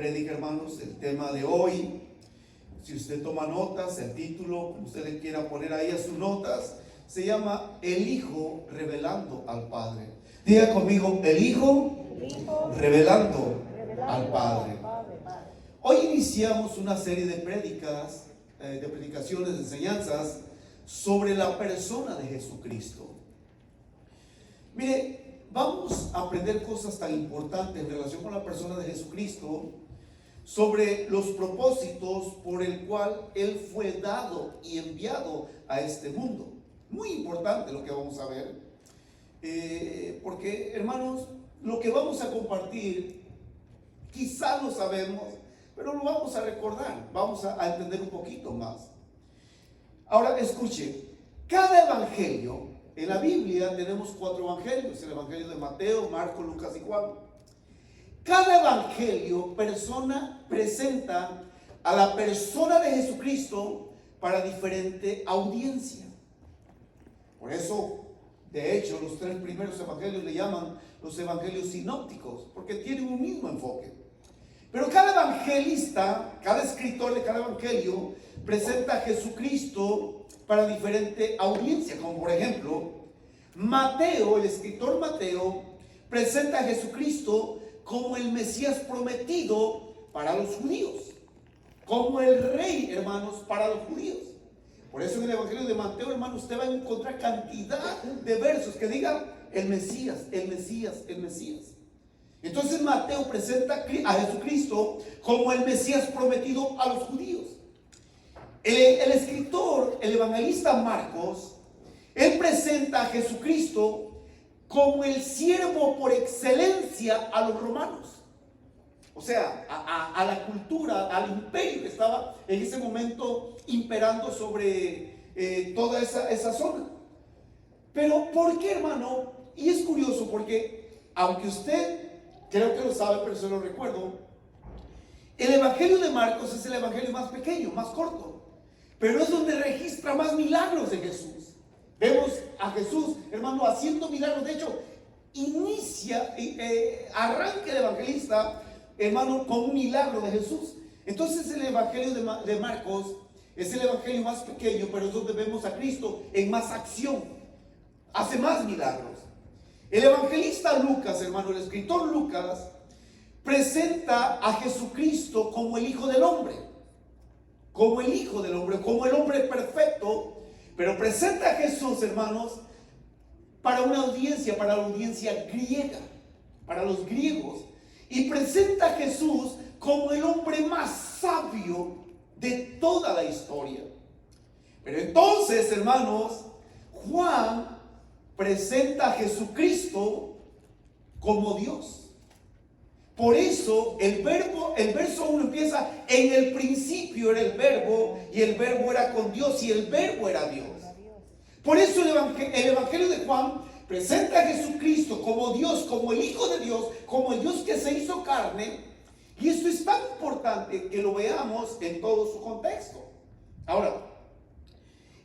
prédica, hermanos. El tema de hoy, si usted toma notas, el título, como usted le quiera poner ahí a sus notas, se llama El Hijo revelando al Padre. Diga conmigo, el Hijo revelando al Padre. Hoy iniciamos una serie de prédicas, de predicaciones, de enseñanzas sobre la persona de Jesucristo. Mire, vamos a aprender cosas tan importantes en relación con la persona de Jesucristo, sobre los propósitos por el cual Él fue dado y enviado a este mundo. Muy importante lo que vamos a ver, porque, hermanos, lo que vamos a compartir, quizás lo sabemos, pero lo vamos a recordar, vamos a entender un poquito más. Ahora, escuche, cada evangelio, en la Biblia tenemos 4 evangelios: el evangelio de Mateo, Marcos, Lucas y Juan. Cada evangelio presenta a la persona de Jesucristo para diferente audiencia. Por eso, de hecho, los 3 primeros evangelios le llaman los evangelios sinópticos, porque tienen un mismo enfoque. Pero cada evangelista, cada escritor de cada evangelio presenta a Jesucristo para diferente audiencia. Como por ejemplo, Mateo, el escritor Mateo, presenta a Jesucristo como el Mesías prometido para los judíos, como el rey, hermanos, para los judíos. Por eso en el evangelio de Mateo, hermanos, usted va a encontrar cantidad de versos que digan el Mesías, el Mesías, el Mesías. Entonces Mateo presenta a Jesucristo como el Mesías prometido a los judíos. El escritor, el evangelista Marcos, él presenta a Jesucristo como el siervo por excelencia a los romanos. O sea, a la cultura, al imperio que estaba en ese momento imperando sobre toda esa zona. Pero ¿por qué, hermano? Y es curioso porque, aunque usted creo que lo sabe, pero se lo recuerdo, el evangelio de Marcos es el evangelio más pequeño, más corto, pero es donde registra más milagros de Jesús. Vemos a Jesús, hermano, haciendo milagros. De hecho, arranca el evangelista, hermano, con un milagro de Jesús. Entonces el evangelio de Marcos es el evangelio más pequeño, pero es donde vemos a Cristo en más acción, hace más milagros. El evangelista Lucas, hermano, el escritor Lucas, presenta a Jesucristo como el Hijo del Hombre, como el Hijo del Hombre, como el hombre perfecto. Pero presenta a Jesús, hermanos, para una audiencia, para la audiencia griega, para los griegos. Y presenta a Jesús como el hombre más sabio de toda la historia. Pero entonces, hermanos, Juan presenta a Jesucristo como Dios. Por eso el verso 1 empieza: en el principio era el verbo, y el verbo era con Dios, y el verbo era Dios. Por eso el evangelio de Juan presenta a Jesucristo como Dios, como el Hijo de Dios, como el Dios que se hizo carne. Y esto es tan importante que lo veamos en todo su contexto. Ahora,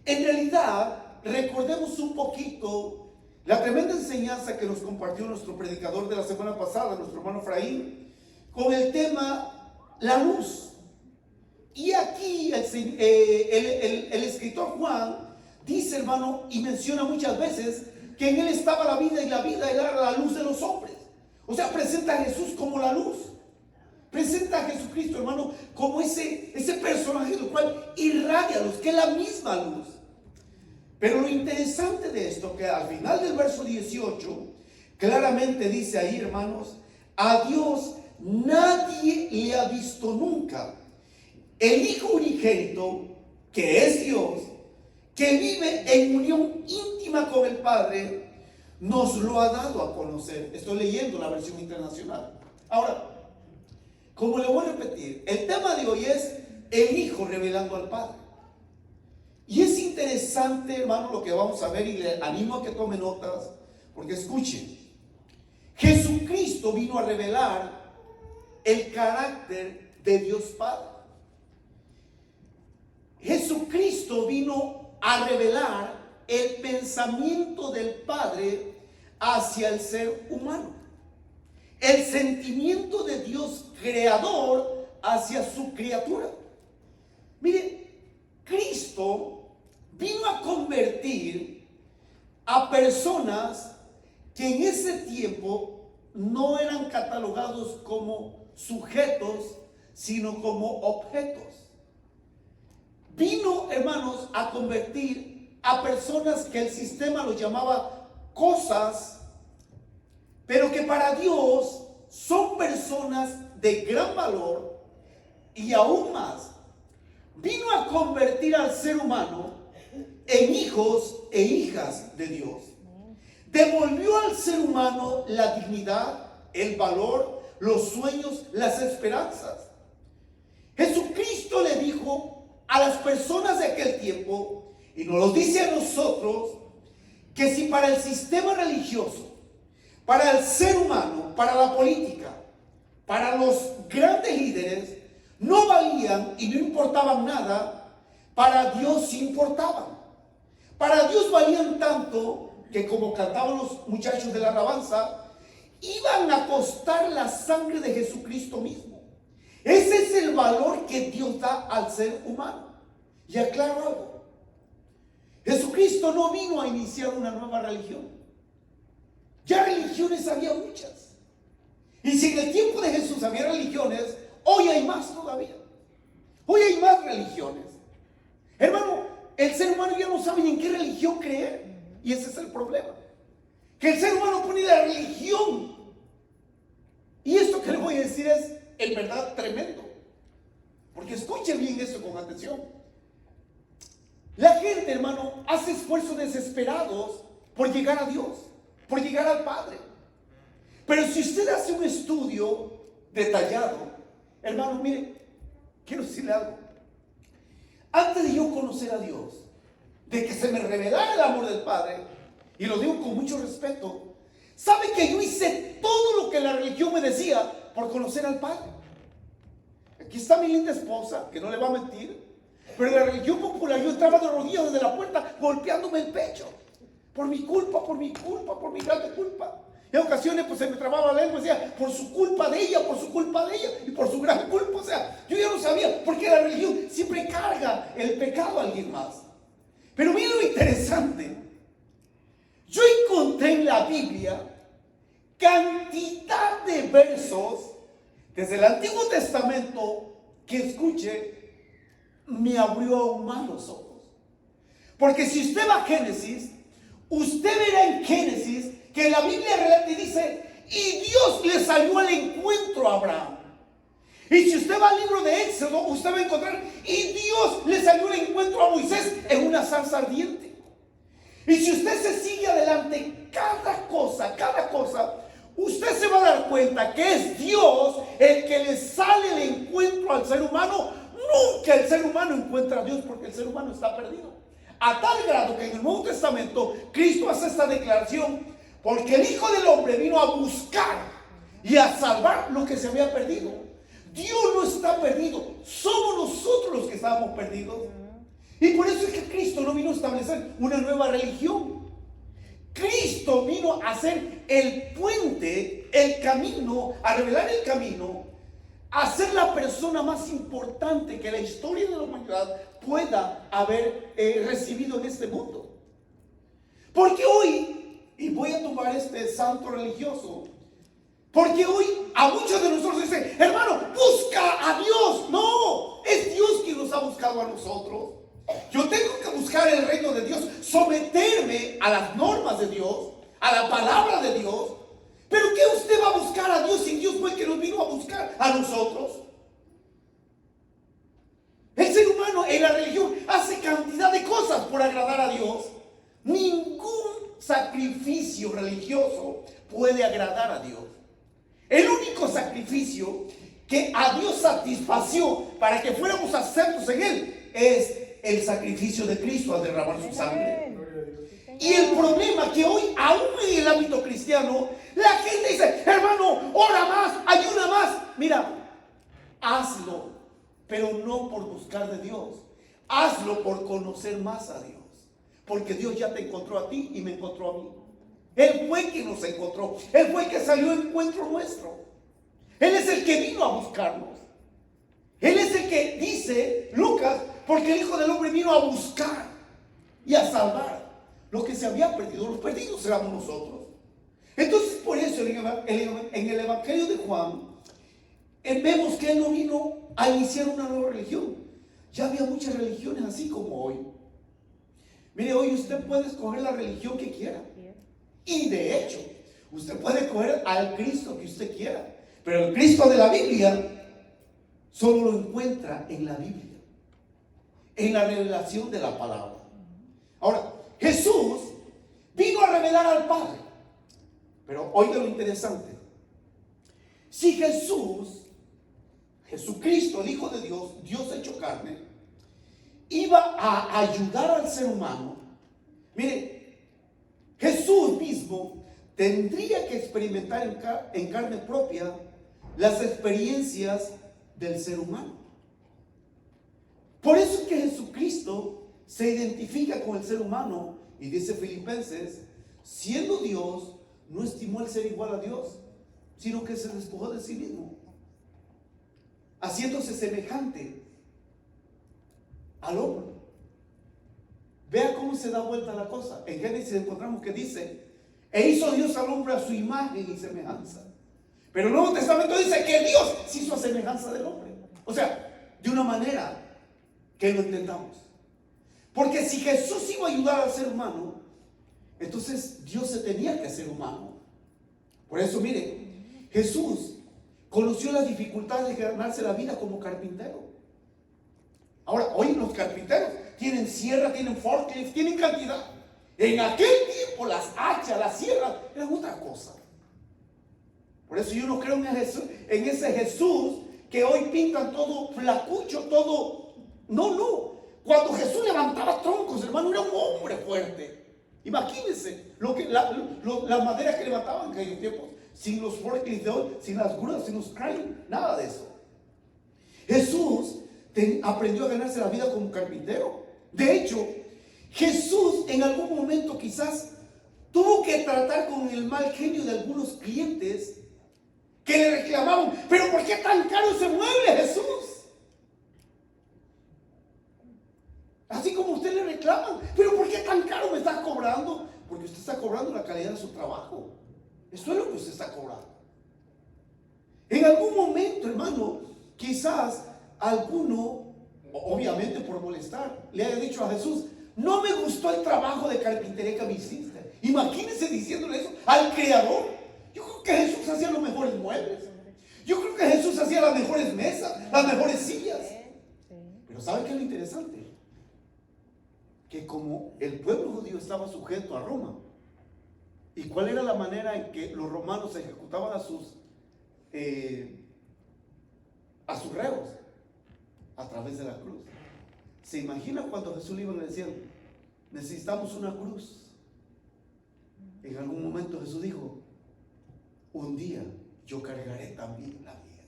en realidad, recordemos un poquito la tremenda enseñanza que nos compartió nuestro predicador de la semana pasada, nuestro hermano Efraín, con el tema la luz. Y aquí el escritor Juan dice, hermano, y menciona muchas veces que en él estaba la vida, y la vida era la luz de los hombres. O sea, presenta a Jesús como la luz. Presenta a Jesucristo, hermano, como ese personaje del cual irradia luz, que es la misma luz. Pero lo interesante de esto, que al final del verso 18, claramente dice ahí, hermanos: a Dios nadie le ha visto nunca. El Hijo unigénito, que es Dios, que vive en unión íntima con el Padre, nos lo ha dado a conocer. Estoy leyendo la versión internacional. Ahora, como le voy a repetir, el tema de hoy es el Hijo revelando al Padre. Y es interesante, hermano, lo que vamos a ver, y le animo a que tome notas, porque escuchen: Jesucristo vino a revelar el carácter de Dios Padre. Jesucristo vino a revelar el pensamiento del Padre hacia el ser humano. el sentimiento de Dios creador hacia su criatura. Mire, Cristo vino a convertir a personas que en ese tiempo no eran catalogados como sujetos, sino como objetos. Vino, hermanos, a convertir a personas que el sistema los llamaba cosas, pero que para Dios son personas de gran valor. Y aún más, vino a convertir al ser humano en hijos e hijas de Dios. Devolvió al ser humano la dignidad, el valor, los sueños, las esperanzas. Jesucristo le dijo a las personas de aquel tiempo, y nos lo dice a nosotros, que si para el sistema religioso, para el ser humano, para la política, para los grandes líderes, no valían y no importaban nada, para Dios sí importaban. Para Dios valían tanto que, como cantaban los muchachos de la alabanza, iban a costar la sangre de Jesucristo mismo. Ese es el valor que Dios da al ser humano. Y aclaro algo: Jesucristo no vino a iniciar una nueva religión. Ya religiones había muchas. Y si en el tiempo de Jesús había religiones, hoy hay más todavía. Hoy hay más religiones. Hermano, el ser humano ya no sabe ni en qué religión creer. Y ese es el problema. Que el ser humano pone la religión. Y esto que le voy a decir es en verdad tremendo. Porque escuchen bien esto con atención. La gente, hermano, hace esfuerzos desesperados por llegar a Dios, por llegar al Padre. Pero si usted hace un estudio detallado, hermano, mire, quiero decirle algo. Antes de yo conocer a Dios, de que se me revelara el amor del Padre, y lo digo con mucho respeto, ¿sabe que yo hice todo lo que la religión me decía por conocer al Padre? Aquí está mi linda esposa, que no le va a mentir, pero en la religión popular yo entraba de rodillas desde la puerta golpeándome el pecho. Por mi culpa, por mi culpa, por mi grande culpa. Y en ocasiones pues se me trababa la lengua y decía, por su culpa de ella, por su culpa de ella y por su gran culpa. O sea, yo ya no sabía, porque la religión siempre carga el pecado a alguien más. Pero miren lo interesante. Yo encontré en la Biblia cantidad de versos desde el Antiguo Testamento que, escuche, me abrió aún más los ojos. Porque si usted va a Génesis, usted verá en Génesis que la Biblia relata y dice, y Dios le salió al encuentro a Abraham. Y si usted va al libro de Éxodo, usted va a encontrar, y Dios le salió al encuentro a Moisés en una zarza ardiente. Y si usted se sigue adelante, cada cosa, usted se va a dar cuenta que es Dios el que le sale el encuentro al ser humano. Nunca el ser humano encuentra a Dios, porque el ser humano está perdido. A tal grado que en el Nuevo Testamento Cristo hace esta declaración: porque el Hijo del Hombre vino a buscar y a salvar lo que se había perdido. Dios no está perdido, somos nosotros los que estábamos perdidos. Y por eso es que Cristo no vino a establecer una nueva religión. Cristo vino a ser el puente, el camino, a revelar el camino, a ser la persona más importante que la historia de la humanidad pueda haber recibido en este mundo. Porque hoy, y voy a tomar este santo religioso, porque hoy a muchos de nosotros dicen, hermano, busca a Dios. No, es Dios quien nos ha buscado a nosotros. Yo tengo que buscar el reino de Dios, someterme a las normas de Dios, a la palabra de Dios. ¿Pero qué usted va a buscar a Dios si Dios fue el que nos vino a buscar a nosotros? El ser humano en la religión hace cantidad de cosas por agradar a Dios. Ningún sacrificio religioso puede agradar a Dios. El único sacrificio que a Dios satisfació para que fuéramos aceptos en Él es el sacrificio de Cristo al derramar su sangre. Y el problema es que hoy, aún en el ámbito cristiano, la gente dice, hermano, ora más, ayuna más. Mira, hazlo, pero no por buscar de Dios. Hazlo por conocer más a Dios. Porque Dios ya te encontró a ti y me encontró a mí. Él fue quien nos encontró. Él fue el que salió en encuentro nuestro. Él es el que vino a buscarnos. Él es el que dice, Lucas, porque el Hijo del Hombre vino a buscar y a salvar lo que se había perdido. Los perdidos éramos nosotros. Entonces, por eso en el Evangelio de Juan, vemos que Él no vino a iniciar una nueva religión. Ya había muchas religiones así como hoy. Mire, hoy usted puede escoger la religión que quiera. Y de hecho, usted puede escoger al Cristo que usted quiera. Pero el Cristo de la Biblia solo lo encuentra en la Biblia, en la revelación de la palabra. Ahora, Jesús vino a revelar al Padre. Pero oiga lo interesante. Si Jesucristo, el Hijo de Dios, Dios hecho carne, iba a ayudar al ser humano, mire, Jesús mismo tendría que experimentar en carne propia las experiencias del ser humano. Por eso es que Jesucristo se identifica con el ser humano y dice Filipenses, siendo Dios, no estimó el ser igual a Dios, sino que se despojó de sí mismo, haciéndose semejante al hombre. Vea cómo se da vuelta la cosa. En Génesis encontramos que dice, e hizo Dios al hombre a su imagen y semejanza. Pero el Nuevo Testamento dice que Dios se hizo a semejanza del hombre. O sea, de una manera que lo entendamos. Porque si Jesús iba a ayudar al ser humano, entonces Dios se tenía que hacer humano. Por eso, mire, Jesús conoció las dificultades de ganarse la vida como carpintero. Ahora, hoy los carpinteros tienen sierra, tienen forklift, tienen cantidad. En aquel tiempo las hachas, las sierras eran otra cosa. Por eso yo no creo en ese Jesús que hoy pintan todo flacucho, todo. No. Cuando Jesús levantaba troncos, hermano, era un hombre fuerte. Imagínense las maderas que levantaban en aquellos tiempos, sin los forklifts de hoy, sin las grúas, sin los cranes, nada de eso. Jesús aprendió a ganarse la vida como carpintero. De hecho, Jesús en algún momento quizás tuvo que tratar con el mal genio de algunos clientes que le reclamaban, pero ¿por qué tan caro ese mueble, Jesús? Así como usted le reclaman, pero ¿por qué tan caro me está cobrando? Porque usted está cobrando la calidad de su trabajo. Eso es lo que usted está cobrando. En algún momento, hermano, quizás alguno, obviamente por molestar, le haya dicho a Jesús, no me gustó el trabajo de carpintería que me hiciste. Imagínense diciéndole eso al Creador. Yo creo que Jesús hacía los mejores muebles. Yo creo que Jesús hacía las mejores mesas, las mejores sillas. Pero ¿sabe qué es lo interesante? Que como el pueblo judío estaba sujeto a Roma, ¿y cuál era la manera en que los romanos ejecutaban a sus reos? A través de la cruz. ¿Se imagina cuando Jesús le iba a decir, necesitamos una cruz? En algún momento Jesús dijo, un día yo cargaré también la mía.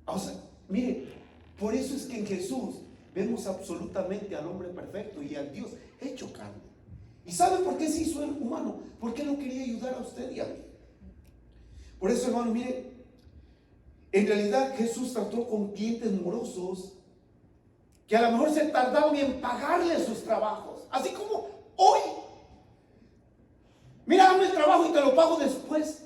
O sea, mire, por eso es que en Jesús vemos absolutamente al hombre perfecto y al Dios hecho carne. ¿Y sabe por qué se hizo el humano? Porque no quería ayudar a usted y a mí. Por eso, hermano, mire, en realidad Jesús trató con clientes morosos que a lo mejor se tardaban en pagarle sus trabajos. Así como hoy. Mira, dame el trabajo y te lo pago después.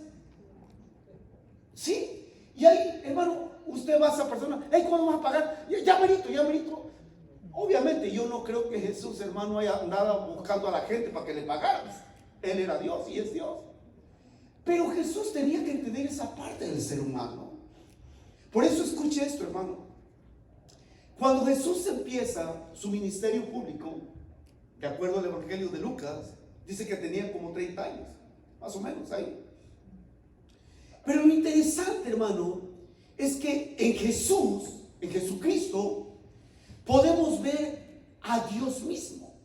¿Sí? Y ahí, hermano, usted va a esa persona, hey, ¿cuándo vas a pagar? Ya merito. Obviamente yo no creo que Jesús, hermano, haya andado buscando a la gente para que le pagaran. Él era Dios y es Dios. Pero Jesús tenía que entender esa parte del ser humano. Por eso escuche esto, hermano. Cuando Jesús empieza su ministerio público, de acuerdo al Evangelio de Lucas, dice que tenía como 30 años, más o menos ahí. Pero lo interesante, hermano, es que en Jesús, en Jesucristo, podemos ver a Dios mismo.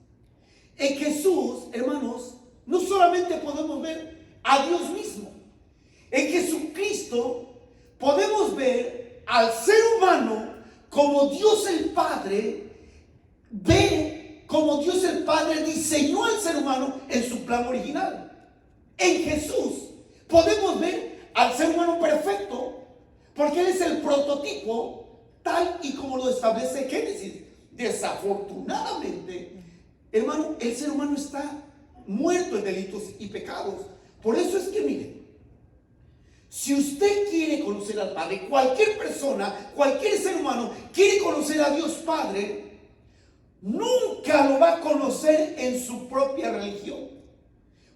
En Jesús, hermanos, no solamente podemos ver a Dios mismo. En Jesucristo podemos ver al ser humano como Dios el Padre ve como Dios el Padre diseñó al ser humano en su plan original. En Jesús podemos ver al ser humano perfecto, porque Él es el prototipo tal y como lo establece Génesis. Desafortunadamente, hermano, el ser humano está muerto en delitos y pecados. Por eso es que miren, si usted quiere conocer al Padre, cualquier persona, cualquier ser humano quiere conocer a Dios Padre, nunca lo va a conocer en su propia religión.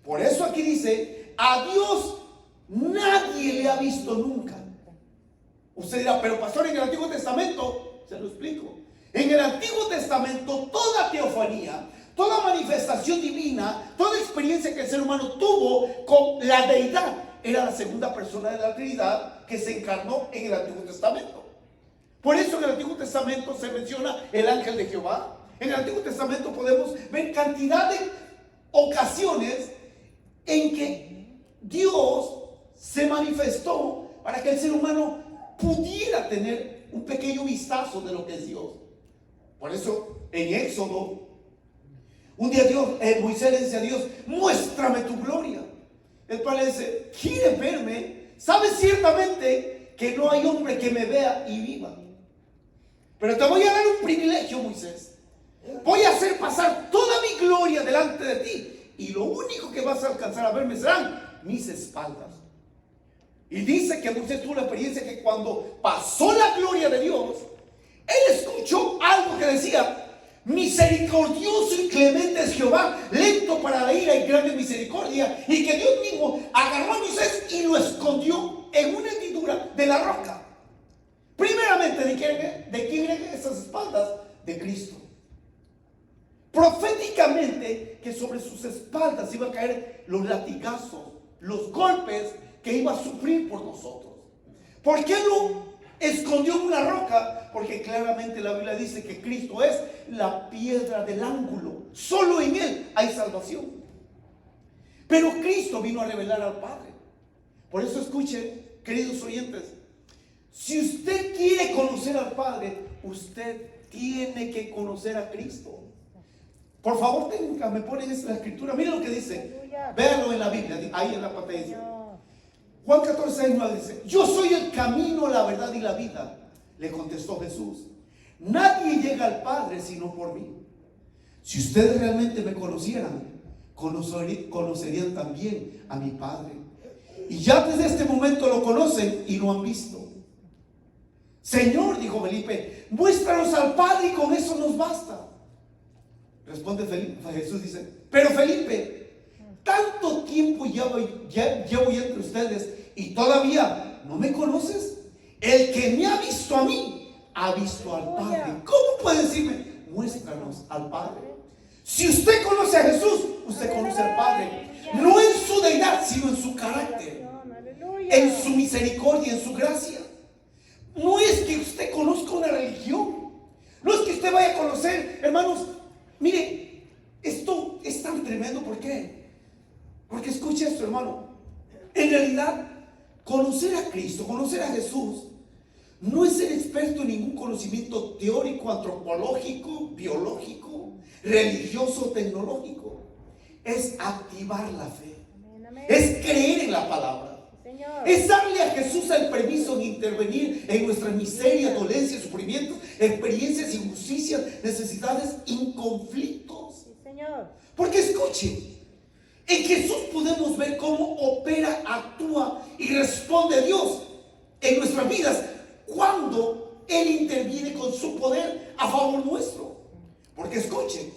Por eso aquí dice, a Dios nadie le ha visto nunca. Usted dirá, pero pastor, en el Antiguo Testamento, se lo explico. En el Antiguo Testamento, toda teofanía, toda manifestación divina, toda experiencia que el ser humano tuvo con la deidad, era la segunda persona de la Trinidad que se encarnó en el Antiguo Testamento. Por eso en el Antiguo Testamento se menciona el ángel de Jehová. En el Antiguo Testamento podemos ver cantidad de ocasiones en que Dios se manifestó para que el ser humano pudiera tener un pequeño vistazo de lo que es Dios. Por eso en Éxodo, un día Moisés le dice a Dios, muéstrame tu gloria. El Padre le dice, ¿quieres verme? Sabes ciertamente que no hay hombre que me vea y viva. Pero te voy a dar un privilegio, Moisés. Voy a hacer pasar toda mi gloria delante de ti. Y lo único que vas a alcanzar a verme serán mis espaldas. Y dice que Moisés tuvo la experiencia que cuando pasó la gloria de Dios, él escuchó algo que decía, misericordioso y clemente es Jehová, lento para la ira y grande misericordia. Y que Dios mismo agarró a Moisés y lo escondió en una hendidura de la roca. Primeramente, ¿de quién eran esas espaldas? De Cristo. Proféticamente, que sobre sus espaldas iban a caer los latigazos, los golpes que iba a sufrir por nosotros. ¿Por qué lo escondió en una roca? Porque claramente la Biblia dice que Cristo es la piedra del ángulo. Solo en Él hay salvación. Pero Cristo vino a revelar al Padre. Por eso escuchen, queridos oyentes, si usted quiere conocer al Padre, usted tiene que conocer a Cristo. Por favor, me ponen esta escritura. Miren lo que dice. Véanlo en la Biblia, ahí en la pantalla. Juan 14:9 dice, yo soy el camino, la verdad y la vida. Le contestó Jesús, nadie llega al Padre sino por mí. Si ustedes realmente me conocieran, conocerían también a mi Padre. Y ya desde este momento lo conocen y lo han visto. Señor, dijo Felipe, muéstranos al Padre y con eso nos basta. Responde Jesús, dice, pero Felipe, tanto tiempo llevo yo entre ustedes y todavía no me conoces. El que me ha visto a mí, ha visto al Padre. ¿Cómo puede decirme, muéstranos al Padre? Si usted conoce a Jesús, usted conoce al Padre. No en su deidad, sino en su carácter, en su misericordia, en su gracia. No es que usted conozca una religión. No es que usted vaya a conocer, hermanos. Mire, esto es tan tremendo. ¿Por qué? Porque escuche esto, hermano. En realidad, conocer a Cristo, conocer a Jesús, no es ser experto en ningún conocimiento teórico, antropológico, biológico, religioso o tecnológico. Es activar la fe. Es creer en la palabra. Es darle a Jesús el permiso de intervenir en nuestras miserias, dolencias, sufrimientos, experiencias, injusticias, necesidades, conflictos. Porque escuchen, en Jesús podemos ver cómo opera, actúa y responde Dios en nuestras vidas cuando Él interviene con su poder a favor nuestro. Porque escuchen,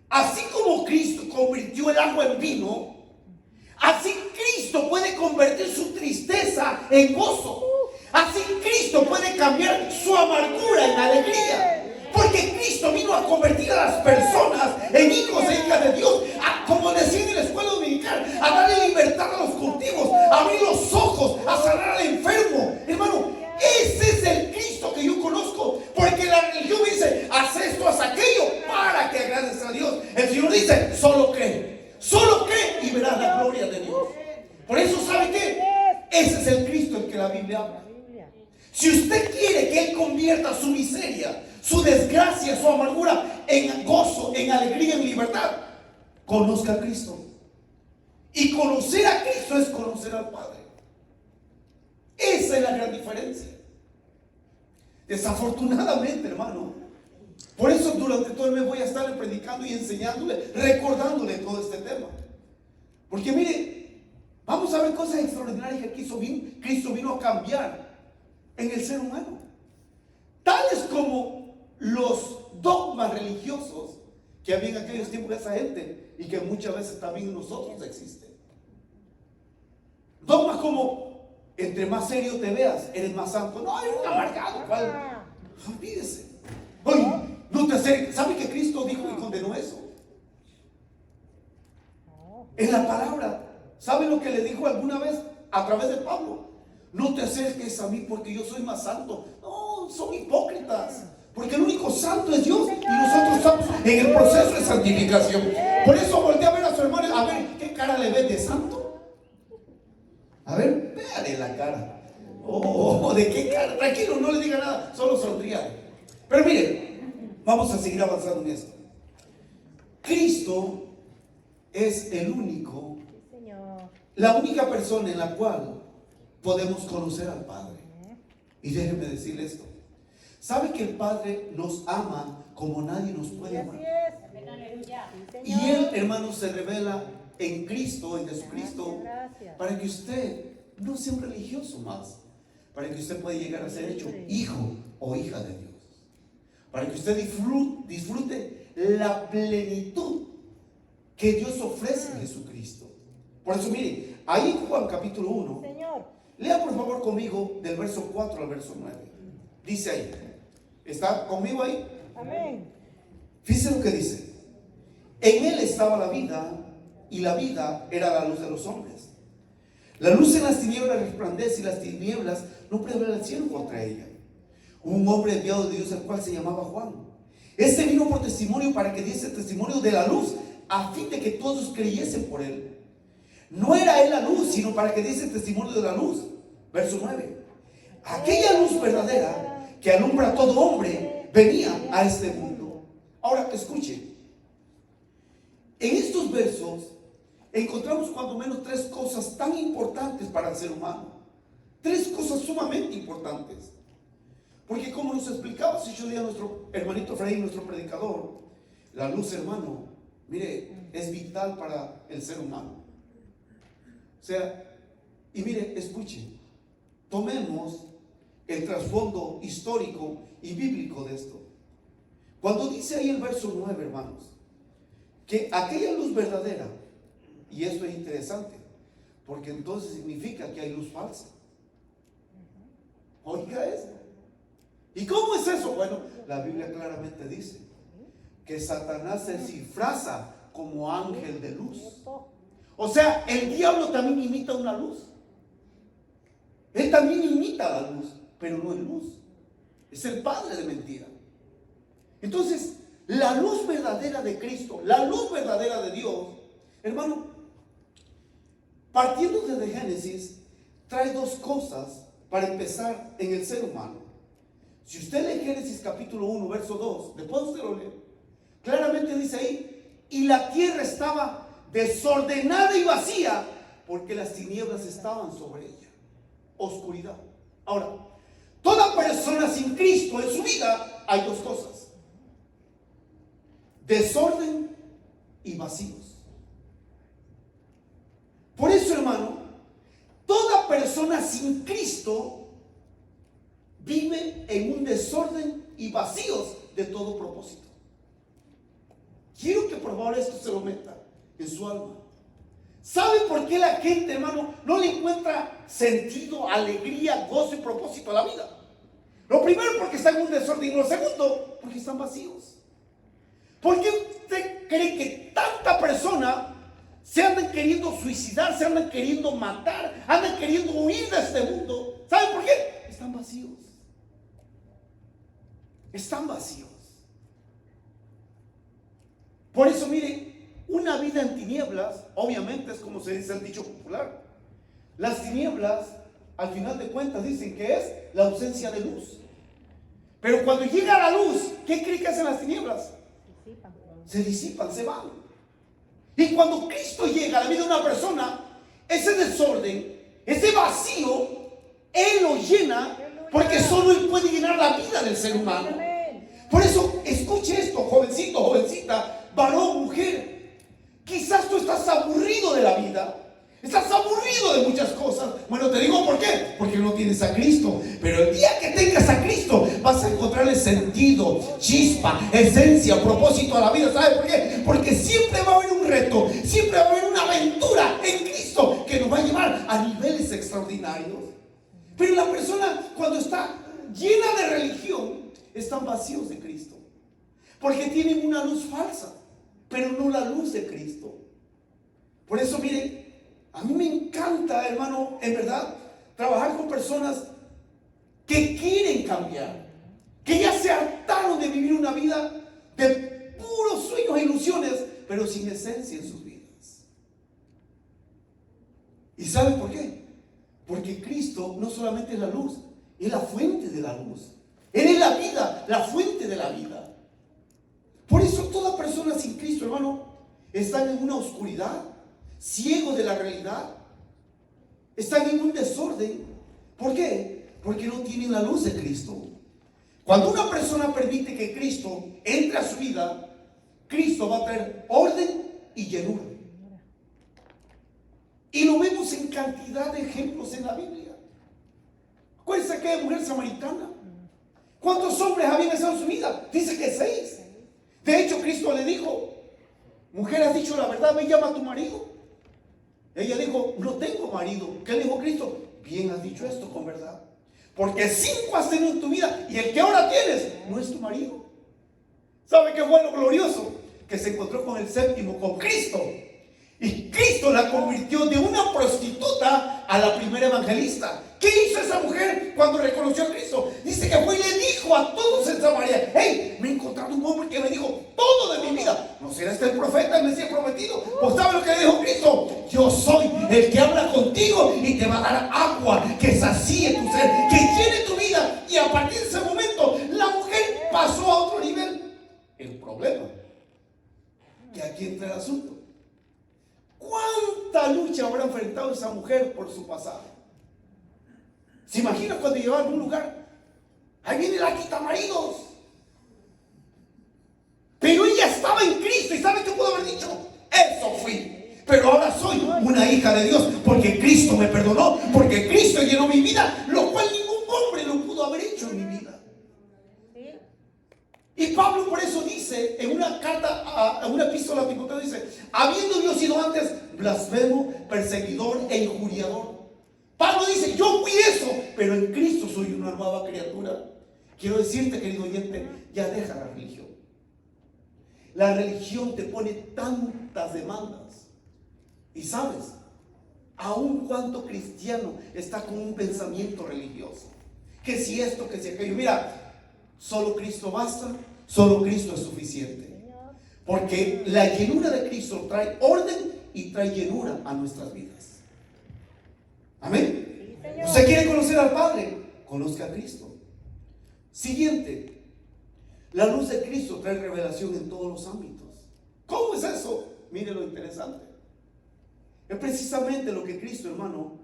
así como Cristo convirtió el agua en vino, así Cristo puede convertir su tristeza en gozo. Así Cristo puede cambiar su amargura en alegría. Porque Cristo vino a convertir a las personas en hijos e hijas de Dios, como decía en la escuela dominical, a darle libertad a los cautivos, a abrir los ojos, a sanar al enfermo. Hermano, ese es el Cristo que yo conozco. Porque la religión me dice, haz esto, haz aquello, para que agrades a Dios. El Señor dice, solo cree y verás la gloria de Dios. Por eso, ¿sabe qué? Ese es el Cristo el que la Biblia habla. Si usted quiere que Él convierta su miseria, su desgracia, su amargura, en gozo, en alegría, en libertad, conozca a Cristo. Y conocer a Cristo es conocer al Padre. Esa es la gran diferencia. Desafortunadamente, hermano, por eso durante todo el mes voy a estarle predicando y enseñándole, recordándole todo este tema. Porque mire, vamos a ver cosas extraordinarias que Cristo vino a cambiar en el ser humano. Tales como los dogmas religiosos que había en aquellos tiempos de esa gente y que muchas veces también en nosotros existen. Dogmas como: entre más serio te veas, eres más santo. No, eres un amargado. ¿Cuál? Olvídese. Oye, no te acerques. ¿Sabe que Cristo dijo y condenó eso? En la palabra. ¿Sabe lo que le dijo alguna vez a través de Pablo? No te acerques a mí porque yo soy más santo. No, son hipócritas. Porque el único santo es Dios y nosotros estamos en el proceso de santificación. Por eso voltea a ver a su hermano, a ver qué cara le ve de santo. A ver, véale la cara. Oh, ¿de qué cara? Tranquilo, no le diga nada, solo sonría. Pero mire, vamos a seguir avanzando en esto. Cristo es el único, la única persona en la cual podemos conocer al Padre. Y déjenme decirle esto. ¿Sabe que el Padre nos ama como nadie nos puede amar? Y Él, hermanos, se revela en Cristo, en Jesucristo, para que usted no sea un religioso más, para que usted pueda llegar a ser hecho hijo o hija de Dios, para que usted disfrute la plenitud que Dios ofrece en Jesucristo. Por eso mire, ahí en Juan capítulo 1, lea por favor conmigo del verso 4 al verso 9. Dice ahí, ¿está conmigo ahí? Amén. Fíjense lo que dice: en Él estaba la vida, y la vida era la luz de los hombres. La luz en las tinieblas resplandece, y las tinieblas no prevalecieron el cielo contra ella. Un hombre enviado de Dios, el cual se llamaba Juan. Este vino por testimonio, para que diese testimonio de la luz, a fin de que todos creyesen por él. No era él la luz, sino para que diese testimonio de la luz. Verso 9. Aquella luz verdadera que alumbra a todo hombre venía a este mundo. Ahora escuchen. En estos versos encontramos cuando menos tres cosas tan importantes para el ser humano. Tres cosas sumamente importantes. Porque como nos explicaba hace 8 días nuestro hermanito Freddy, nuestro predicador, la luz, hermano, mire, es vital para el ser humano. O sea, y mire, escuchen, tomemos el trasfondo histórico y bíblico de esto. Cuando dice ahí el verso 9, hermanos, que aquella luz verdadera, y esto es interesante, porque entonces significa que hay luz falsa. Oiga eso. ¿Y cómo es eso? Bueno, la Biblia claramente dice que Satanás se disfraza como ángel de luz. O sea, el diablo también imita una luz. Él también imita la luz, pero no es luz. Es el padre de mentira. Entonces, la luz verdadera de Cristo, la luz verdadera de Dios, hermano, partiendo desde Génesis, trae dos cosas para empezar en el ser humano. Si usted lee Génesis capítulo 1, verso 2, después usted lo lee, claramente dice ahí: y la tierra estaba desordenada y vacía, porque las tinieblas estaban sobre ella. Oscuridad. Ahora, toda persona sin Cristo en su vida hay dos cosas: desorden y vacíos. Por eso, hermano, toda persona sin Cristo vive en un desorden y vacíos de todo propósito. Quiero que por favor esto se lo meta en su alma. ¿Sabe por qué la gente, hermano, no le encuentra sentido, alegría, gozo y propósito a la vida? Lo primero, porque está en un desorden, y lo segundo, porque están vacíos. ¿Por qué usted cree que tanta persona se andan queriendo suicidar, se andan queriendo matar, andan queriendo huir de este mundo? ¿Sabe por qué? Están vacíos. Están vacíos. Por eso, mire, una vida en tinieblas, obviamente es como se dice el dicho popular. Las tinieblas, al final de cuentas, dicen que es la ausencia de luz. Pero cuando llega la luz, ¿qué cree que hacen las tinieblas? Se disipan, se van. Y cuando Cristo llega a la vida de una persona, ese desorden, ese vacío, Él lo llena, porque solo Él puede llenar la vida del ser humano. Por eso, escuche esto, jovencito, jovencita, varón, mujer. Quizás tú estás aburrido de la vida. Estás aburrido de muchas cosas. Bueno, te digo por qué. Porque no tienes a Cristo. Pero el día que tengas a Cristo, vas a encontrarle sentido, chispa, esencia, propósito a la vida. ¿Sabes por qué? Porque siempre va a haber un reto, siempre va a haber una aventura en Cristo que nos va a llevar a niveles extraordinarios. Pero la persona, cuando está llena de religión, están vacíos de Cristo. Porque tienen una luz falsa, pero no la luz de Cristo. Por eso, miren, a mí me encanta, hermano, en verdad, trabajar con personas que quieren cambiar, que ya se hartaron de vivir una vida de puros sueños e ilusiones, pero sin esencia en sus vidas. ¿Y saben por qué? Porque Cristo no solamente es la luz, es la fuente de la luz. Él es la vida, la fuente de la vida. Por eso toda persona sin Cristo, hermano, están en una oscuridad, ciegos de la realidad, están en un desorden. ¿Por qué? Porque no tienen la luz de Cristo. Cuando una persona permite que Cristo entre a su vida, Cristo va a traer orden y llenura. Y lo vemos en cantidad de ejemplos en la Biblia. Acuérdense que hay mujer samaritana. ¿Cuántos hombres habían estado en su vida? Dice que 6. De hecho, Cristo le dijo: mujer, has dicho la verdad, me llama a tu marido. Ella dijo: no tengo marido. ¿Qué le dijo Cristo? Bien has dicho esto con verdad, porque 5 has tenido en tu vida y el que ahora tienes no es tu marido. ¿Sabe qué fue lo glorioso? Que se encontró con el 7º, con Cristo. Y Cristo la convirtió de una prostituta a la primera evangelista. ¿Qué hizo esa mujer cuando reconoció a Cristo? Dice que fue y le dijo a todos en Samaria: hey, me he encontrado un hombre que me dijo todo de mi vida. ¿No será este el profeta, el Mesías prometido? Pues ¿sabe lo que le dijo Cristo? Yo soy el que habla contigo y te va a dar agua que sacie tu ser, que llene tu vida. Y a partir de ese momento la mujer pasó a otro nivel. El problema, que aquí entra el asunto. ¿Cuánta lucha habrá enfrentado esa mujer por su pasado? ¿Se imagina cuando llegaba a algún lugar? Ahí viene la quitamaridos. Pero ella estaba en Cristo. ¿Y sabe qué pudo haber dicho? Eso fui. Pero ahora soy una hija de Dios porque Cristo me perdonó, porque Cristo llenó mi vida, lo cual ningún hombre lo pudo haber hecho en mi vida. Y Pablo por eso dice en una carta, en una epístola a Timoteo, dice: habiendo yo sido antes blasfemo, perseguidor e injuriador. Pablo dice: yo fui eso, pero en Cristo soy una nueva criatura. Quiero decirte, querido oyente, ya deja la religión. La religión te pone tantas demandas. Y sabes, aun cuanto cristiano está con un pensamiento religioso, que si esto, que si aquello. Mira, solo Cristo basta, solo Cristo es suficiente. Porque la llenura de Cristo trae orden y trae llenura a nuestras vidas. Amén. ¿Usted quiere conocer al Padre? Conozca a Cristo. Siguiente, la luz de Cristo trae revelación en todos los ámbitos. ¿Cómo es eso? Mire lo interesante. Es precisamente lo que Cristo, hermano,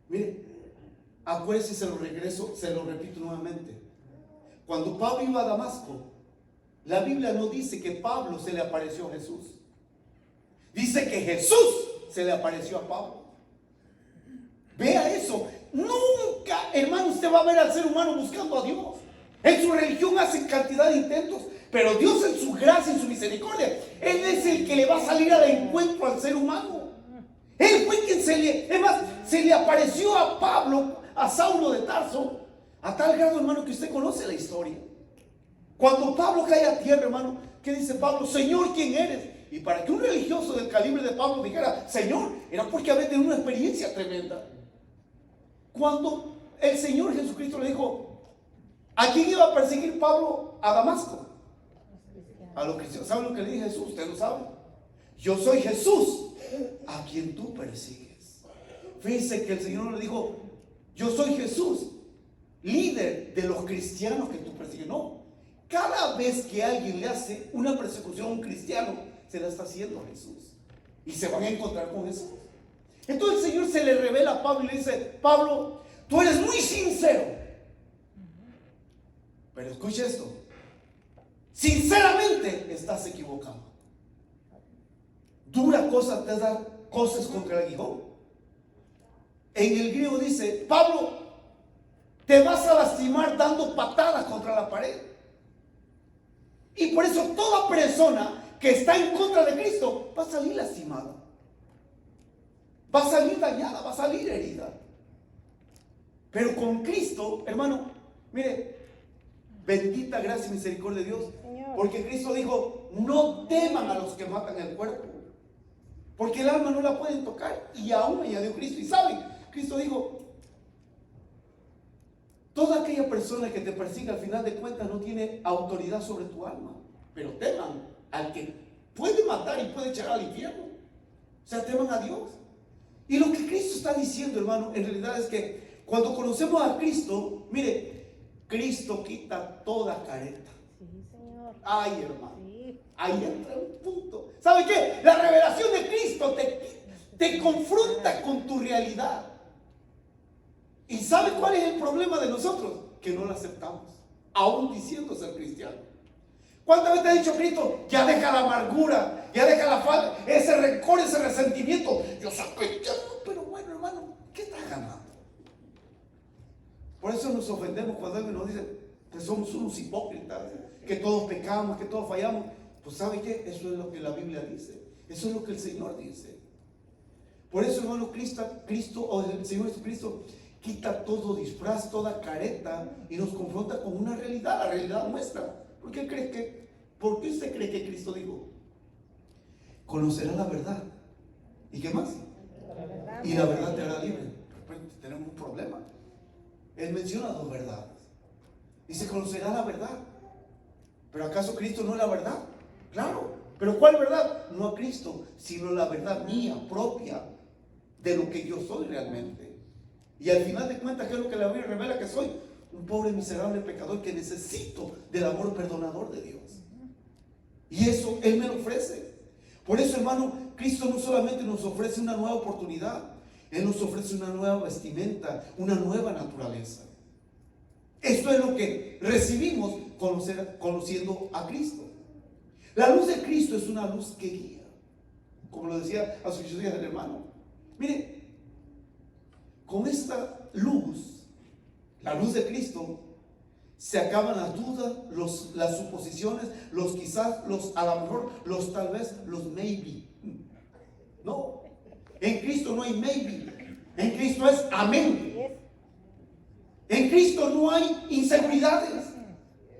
mire, acuérdese, se lo regreso, se lo repito nuevamente. Cuando Pablo iba a Damasco, la Biblia no dice que Pablo se le apareció a Jesús. Dice que Jesús se le apareció a Pablo. Vea eso. Nunca, hermano, usted va a ver al ser humano buscando a Dios. En su religión hacen cantidad de intentos, pero Dios en su gracia, en su misericordia, Él es el que le va a salir al encuentro al ser humano. Él fue quien se le apareció a Pablo, a Saulo de Tarso, a tal grado, hermano, que usted conoce la historia. Cuando Pablo cae a tierra, hermano, ¿qué dice Pablo? Señor, ¿quién eres? Y para que un religioso del calibre de Pablo dijera Señor, era porque había tenido una experiencia tremenda. Cuando el Señor Jesucristo le dijo: ¿a quién iba a perseguir Pablo a Damasco? A los cristianos. ¿Saben lo que le dije a Jesús? Usted lo sabe. Yo soy Jesús a quien tú persigues. Fíjense que el Señor le dijo: yo soy Jesús líder de los cristianos que tú persigues. No. Cada vez que alguien le hace una persecución a un cristiano, se la está haciendo a Jesús. Y se van a encontrar con Jesús. Entonces el Señor se le revela a Pablo y le dice: Pablo, tú eres muy sincero. Pero escucha esto. Sinceramente estás equivocado. Dura cosa te da cosas contra el aguijón. En el griego dice: Pablo, te vas a lastimar dando patadas contra la pared. Y por eso toda persona que está en contra de Cristo va a salir lastimada, va a salir dañada, va a salir herida. Pero con Cristo, hermano, mire, bendita gracia y misericordia de Dios. Porque Cristo dijo: no teman a los que matan el cuerpo, porque el alma no la pueden tocar. Y aún añadió Cristo. Y saben, Cristo dijo: toda aquella persona que te persiga, al final de cuentas, no tiene autoridad sobre tu alma. Pero teman al que puede matar y puede echar al infierno. O sea, teman a Dios. Y lo que Cristo está diciendo, hermano, en realidad es que cuando conocemos a Cristo, mire, Cristo quita toda careta. Sí, Señor. Ay, hermano. Sí. Ahí entra un punto. ¿Sabe qué? La revelación de Cristo te confronta con tu realidad. ¿Y sabe cuál es el problema de nosotros? Que no la aceptamos, aún diciendo ser cristiano. ¿Cuántas veces te ha dicho Cristo: ya deja la amargura, ya deja la falta, ese rencor, ese resentimiento? Yo soy cristiano. Pero bueno, hermano, ¿qué estás ganando? Por eso nos ofendemos cuando alguien nos dice que somos unos hipócritas, que todos pecamos, que todos fallamos. Pues ¿sabe qué? Eso es lo que la Biblia dice. Eso es lo que el Señor dice. Por eso, hermano, Cristo o el Señor Jesucristo quita todo disfraz, toda careta y nos confronta con una realidad, la realidad nuestra. ¿Por qué usted cree que Cristo dijo: conocerá la verdad? ¿Y qué más? Y la verdad te hará libre. Pero tenemos un problema. Él menciona dos verdades. Dice: conocerá la verdad. ¿Pero acaso Cristo no es la verdad? Claro. ¿Pero cuál verdad? No a Cristo, sino la verdad mía, propia, de lo que yo soy realmente. Y al final de cuentas, ¿qué es lo que la Biblia revela que soy? Un pobre, miserable pecador que necesito del amor perdonador de Dios. Y eso Él me lo ofrece. Por eso, hermano, Cristo no solamente nos ofrece una nueva oportunidad, Él nos ofrece una nueva vestimenta, una nueva naturaleza. Esto es lo que recibimos conociendo a Cristo. La luz de Cristo es una luz que guía, como lo decía a sus días el hermano. Mire, con esta luz, la luz de Cristo, se acaban las dudas, las suposiciones, los quizás, los a lo mejor, los tal vez, los maybe. No, en Cristo no hay maybe, en Cristo es amén. En Cristo no hay inseguridades.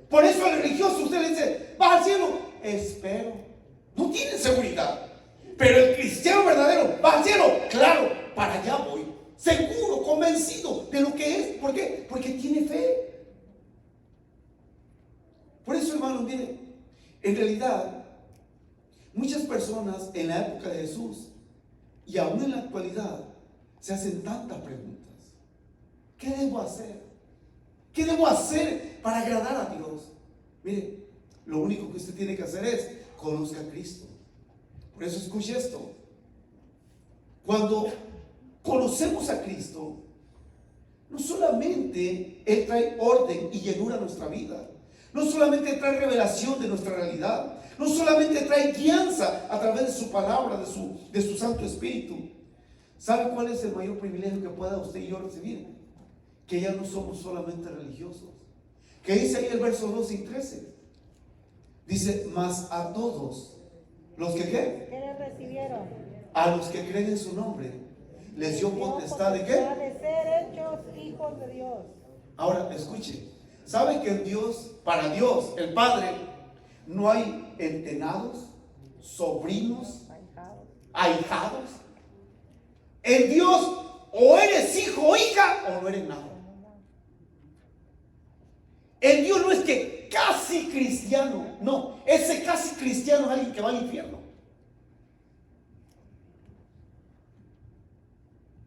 Por eso al religioso usted le dice: ¿vas al cielo? Espero. No tiene seguridad. Pero el cristiano verdadero: ¿va al cielo? Claro, para allá voy. Seguro, convencido de lo que es. ¿Por qué? Porque tiene fe. Por eso, hermanos, miren, en realidad, muchas personas en la época de Jesús y aún en la actualidad se hacen tantas preguntas. ¿Qué debo hacer? ¿Qué debo hacer para agradar a Dios? Mire, lo único que usted tiene que hacer es conozca a Cristo. Por eso escuche esto. Cuando conocemos a Cristo, no solamente Él trae orden y llenura a nuestra vida, no solamente trae revelación de nuestra realidad, no solamente trae guianza a través de su palabra, de su Santo Espíritu. ¿Sabe cuál es el mayor privilegio que pueda usted y yo recibir? Que ya no somos solamente religiosos. Que dice ahí el verso 12 y 13. Dice: mas a todos los que ¿qué? ¿Qué le recibieron? A los que creen en su nombre les dio potestad de ¿qué? De ser hechos hijos de Dios. Ahora escuche, ¿sabe que en Dios, para Dios, el Padre, no hay entenados, sobrinos, ahijados? En Dios, o eres hijo o hija o no eres nada. En Dios no es que casi cristiano, no, ese casi cristiano es alguien que va al infierno.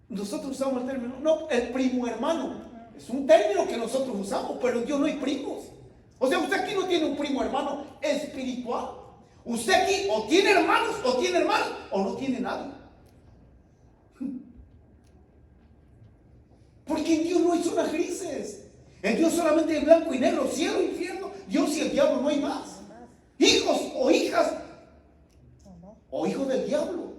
Nosotros usamos el término, no, el primo hermano. Es un término que nosotros usamos, pero en Dios no hay primos. O sea, usted aquí no tiene un primo hermano espiritual. Usted aquí o tiene hermanos, o tiene hermanos, o no tiene nadie. Porque en Dios no hay zonas grises. En Dios solamente hay blanco y negro, cielo, infierno, Dios y el diablo, no hay más. Hijos o hijas o hijos del diablo.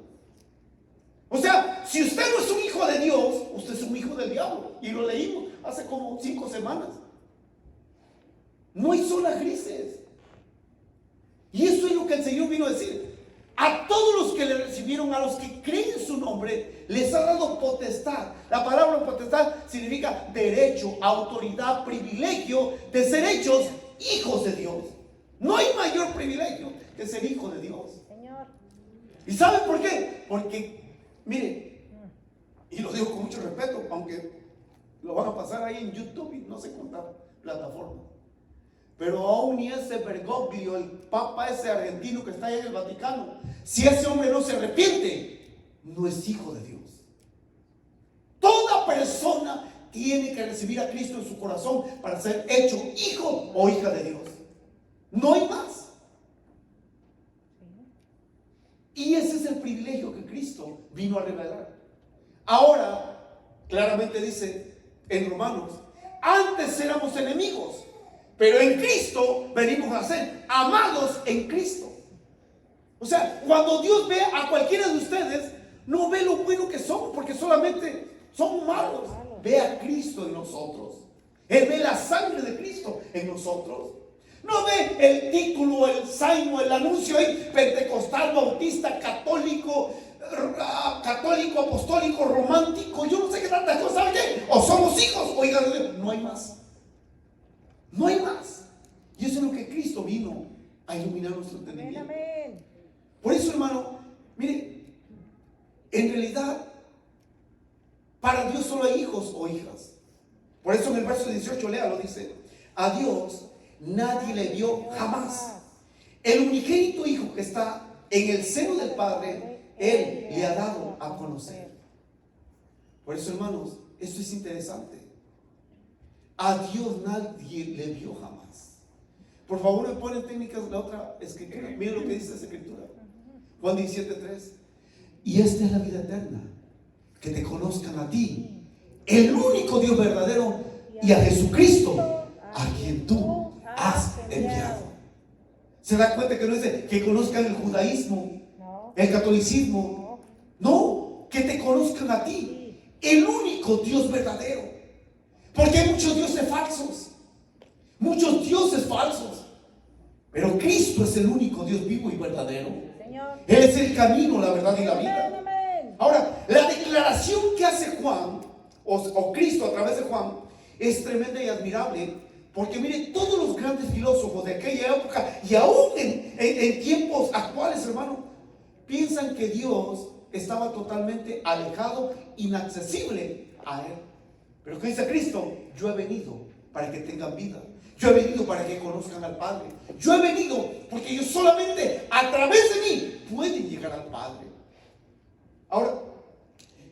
O sea, si usted no es un hijo de Dios, usted es un hijo del diablo. Y lo leímos hace como 5 semanas. No hay zonas grises. Y eso es lo que el Señor vino a decir. A todos los que le recibieron, a los que creen en su nombre, les ha dado potestad. La palabra potestad significa derecho, autoridad, privilegio de ser hechos hijos de Dios. No hay mayor privilegio que ser hijo de Dios. Señor. ¿Y saben por qué? Porque, mire, y lo digo con mucho respeto, aunque lo van a pasar ahí en YouTube y no sé cuántas plataformas. Pero aún ni ese Bergoglio, el papa ese argentino que está allá en el Vaticano, si ese hombre no se arrepiente, no es hijo de Dios. Toda persona tiene que recibir a Cristo en su corazón para ser hecho hijo o hija de Dios. No hay más. Y ese es el privilegio que Cristo vino a revelar. Ahora, claramente dice en Romanos, antes éramos enemigos, pero en Cristo venimos a ser amados en Cristo. O sea, cuando Dios ve a cualquiera de ustedes, no ve lo bueno que somos, porque solamente somos malos. Ve a Cristo en nosotros. Él ve la sangre de Cristo en nosotros. No ve el título, el signo, el anuncio ahí, pentecostal, bautista, católico, apostólico, romántico, yo no sé qué tantas cosas. ¿Sabe qué? O somos hijos o hijas de Dios. No hay más. No hay más. Y eso es lo que Cristo vino a iluminar nuestro entendimiento. Amén. Por eso, hermano, mire, en realidad, para Dios solo hay hijos o hijas. Por eso en el verso 18, léalo, dice, a Dios nadie le vio jamás. El unigénito Hijo que está en el seno del Padre, Él le ha dado a conocer. Por eso, hermanos, esto es interesante. A Dios nadie le vio jamás. Por favor, me ponen técnicas la otra escritura. Miren lo que dice esa escritura. Juan 17:3. Y esta es la vida eterna, que te conozcan a ti, el único Dios verdadero, y a Jesucristo, a quien tú has enviado. ¿Se da cuenta que no dice que conozcan el judaísmo, el catolicismo? No, que te conozcan a ti, el único Dios verdadero. Porque hay muchos dioses falsos, pero Cristo es el único Dios vivo y verdadero. Él es el camino, la verdad y la vida. Ahora, la declaración que hace Juan, o Cristo a través de Juan, es tremenda y admirable. Porque mire, todos los grandes filósofos de aquella época y aún en tiempos actuales, hermano, piensan que Dios estaba totalmente alejado, inaccesible a Él. Pero ¿qué dice Cristo? Yo he venido para que tengan vida. Yo he venido para que conozcan al Padre. Yo he venido porque ellos solamente a través de mí pueden llegar al Padre. Ahora,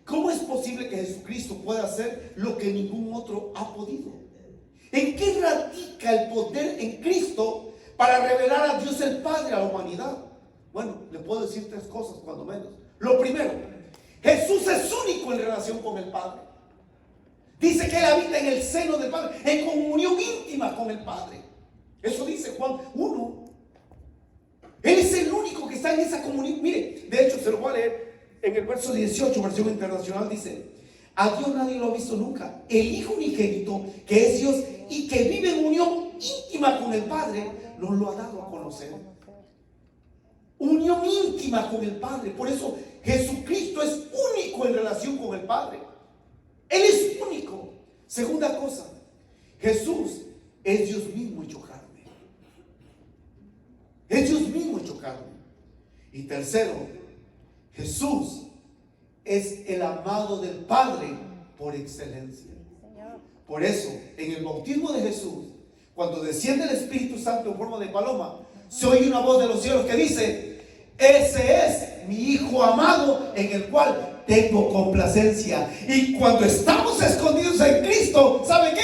¿cómo es posible que Jesucristo pueda hacer lo que ningún otro ha podido? ¿En qué radica el poder en Cristo para revelar a Dios el Padre a la humanidad? Bueno, le puedo decir 3 cosas, cuando menos. Lo primero, Jesús es único en relación con el Padre. Dice que Él habita en el seno del Padre, en comunión íntima con el Padre. Eso dice Juan 1. Él es el único que está en esa comunión. Mire, de hecho, se lo voy a leer en el verso 18, versión internacional, dice: a Dios nadie lo ha visto nunca. El Hijo unigénito, que es Dios y que vive en unión íntima con el Padre, nos lo ha dado a conocer. Unión íntima con el Padre. Por eso Jesucristo es único en relación con el Padre. Él es único. Segunda cosa, Jesús es Dios mismo hecho carne. Es Dios mismo hecho carne. Y tercero, Jesús es el amado del Padre por excelencia. Por eso, en el bautismo de Jesús, cuando desciende el Espíritu Santo en forma de paloma, se oye una voz de los cielos que dice: ese es mi Hijo amado en el cual tengo complacencia. Y cuando estamos escondidos en Cristo, ¿sabe qué?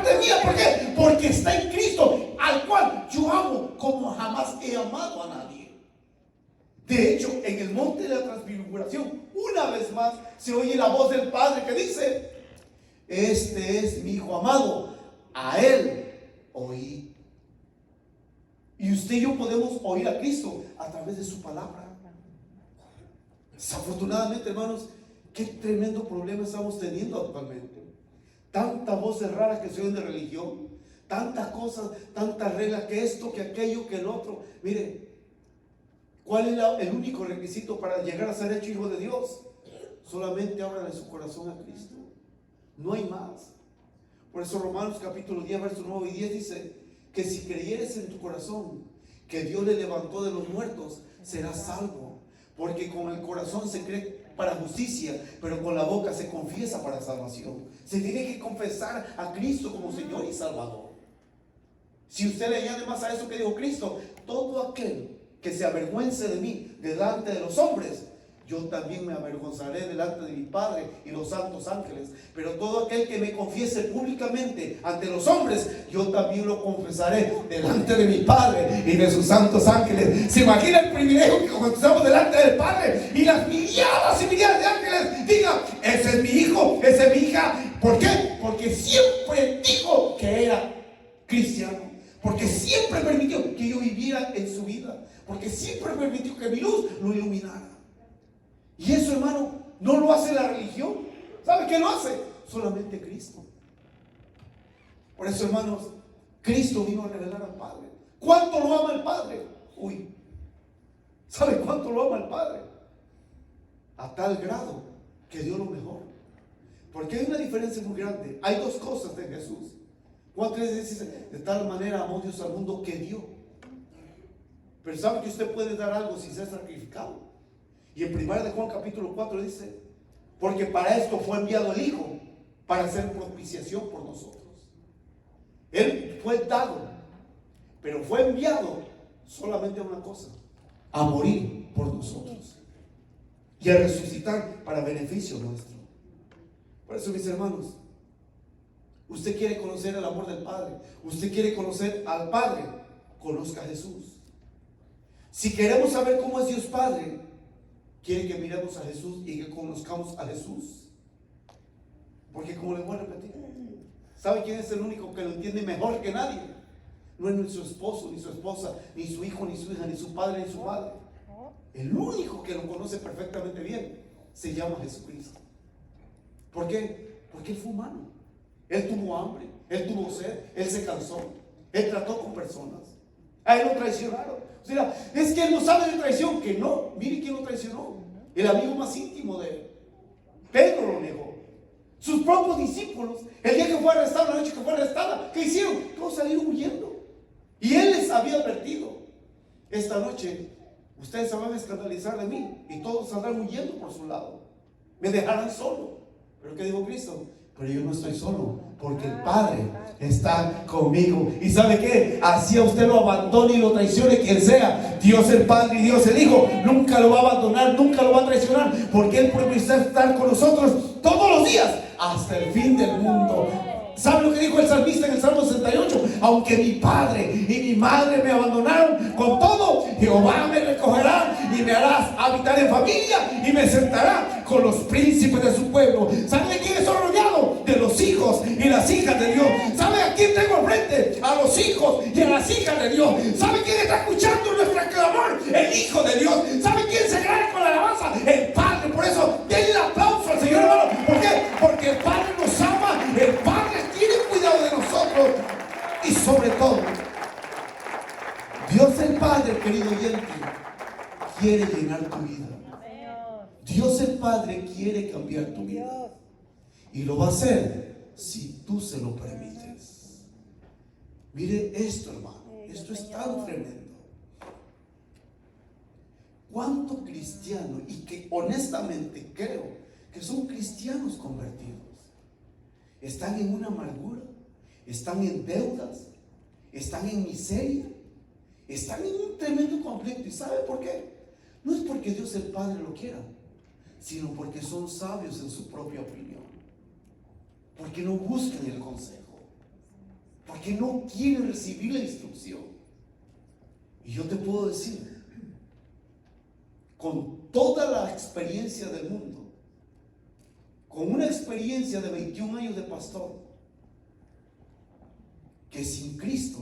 parte mía. ¿Por qué? Porque está en Cristo, al cual yo amo como jamás he amado a nadie. De hecho, en el monte de la transfiguración, una vez más se oye la voz del Padre que dice: este es mi Hijo amado, a Él oí. Y usted y yo podemos oír a Cristo a través de su palabra. Desafortunadamente, hermanos, qué tremendo problema estamos teniendo actualmente. Tantas voces raras que se oyen de religión, tantas cosas, tantas reglas, que esto, que aquello, que el otro. Mire, ¿cuál es el único requisito para llegar a ser hecho hijo de Dios? Solamente ábrale su corazón a Cristo. No hay más. Por eso Romanos capítulo 10, versos 9 y 10 dice que si creyeres en tu corazón que Dios le levantó de los muertos, serás salvo. Porque con el corazón se cree para justicia, pero con la boca se confiesa para salvación. Se tiene que confesar a Cristo como Señor y Salvador. Si usted le añade más a eso que dijo Cristo: todo aquel que se avergüence de mí delante de los hombres, yo también me avergonzaré delante de mi Padre y los santos ángeles. Pero todo aquel que me confiese públicamente ante los hombres, yo también lo confesaré delante de mi Padre y de sus santos ángeles. ¿Se imagina el privilegio que cuando estamos delante del Padre y las milladas y milladas de ángeles digan: ese es mi hijo, esa es mi hija? ¿Por qué? Porque siempre dijo que era cristiano, porque siempre permitió que yo viviera en su vida, porque siempre permitió que mi luz lo iluminara. Y eso, hermano, no lo hace la religión. ¿Sabe qué lo hace? Solamente Cristo. Por eso, hermanos, Cristo vino a revelar al Padre. ¿Cuánto lo ama el Padre? Uy, ¿sabe cuánto lo ama el Padre? A tal grado que dio lo mejor. Porque hay una diferencia muy grande. Hay dos cosas de Jesús. Juan 3 dice: de tal manera amó Dios al mundo que dio. Pero ¿sabe que usted puede dar algo sin ser sacrificado? Y en 1 de Juan capítulo 4 dice: porque para esto fue enviado el Hijo, para hacer propiciación por nosotros. Él fue dado, pero fue enviado solamente a una cosa: a morir por nosotros y a resucitar para beneficio nuestro. Por eso, mis hermanos, usted quiere conocer el amor del Padre, usted quiere conocer al Padre, conozca a Jesús. Si queremos saber cómo es Dios Padre, quiere que miremos a Jesús y que conozcamos a Jesús. Porque, como les voy a repetir, ¿sabe quién es el único que lo entiende mejor que nadie? No es ni su esposo, ni su esposa, ni su hijo, ni su hija, ni su padre, ni su madre. El único que lo conoce perfectamente bien se llama Jesucristo. ¿Por qué? Porque Él fue humano. Él tuvo hambre, Él tuvo sed, Él se cansó, Él trató con personas. A Él lo traicionaron. O sea, es que Él no sabe de traición. Que no, mire quién lo traicionó: el amigo más íntimo de Él. Pedro lo negó. Sus propios discípulos, el día que fue arrestado, la noche que fue arrestada, ¿qué hicieron? Todos salieron huyendo. Y Él les había advertido: esta noche ustedes se van a escandalizar de mí y todos saldrán huyendo por su lado, me dejarán solo. Pero ¿qué dijo Cristo? Pero yo no estoy solo, porque el Padre está conmigo. ¿Y sabe qué? Así a usted lo abandone y lo traicione quien sea, Dios el Padre y Dios el Hijo nunca lo va a abandonar, nunca lo va a traicionar, porque Él prometió estar con nosotros todos los días hasta el fin del mundo. ¿Sabe lo que dijo el salmista en el Salmo 68? Aunque mi padre y mi madre me abandonaron, con todo Jehová me recogerá y me hará habitar en familia y me sentará con los príncipes de su pueblo. ¿Sabe de quién estoy rodeado? De los hijos y las hijas de Dios. ¿Sabe a quién tengo enfrente? A los hijos y a las hijas de Dios. ¿Sabe quién está escuchando nuestro clamor? El Hijo de Dios. ¿Sabe quién se gana con la alabanza? El Padre. Por eso denle el aplauso al Señor, hermano. ¿Por qué? Porque el Padre nos ama, el Padre tiene cuidado de nosotros. Y sobre todo, Dios el Padre, querido oyente, quiere llenar tu vida. Dios el Padre quiere cambiar tu vida. Y lo va a hacer si tú se lo permites. Mire esto, hermano. Esto es tan tremendo. ¿Cuánto cristiano, y que honestamente creo que son cristianos convertidos, están en una amargura, están en deudas, están en miseria, están en un tremendo conflicto? ¿Y sabe por qué? No es porque Dios el Padre lo quiera, sino porque son sabios en su propia opinión, porque no buscan el consejo. porque no quieren recibir la instrucción. Y yo te puedo decir, con toda la experiencia del mundo, con una experiencia de 21 años de pastor, que sin Cristo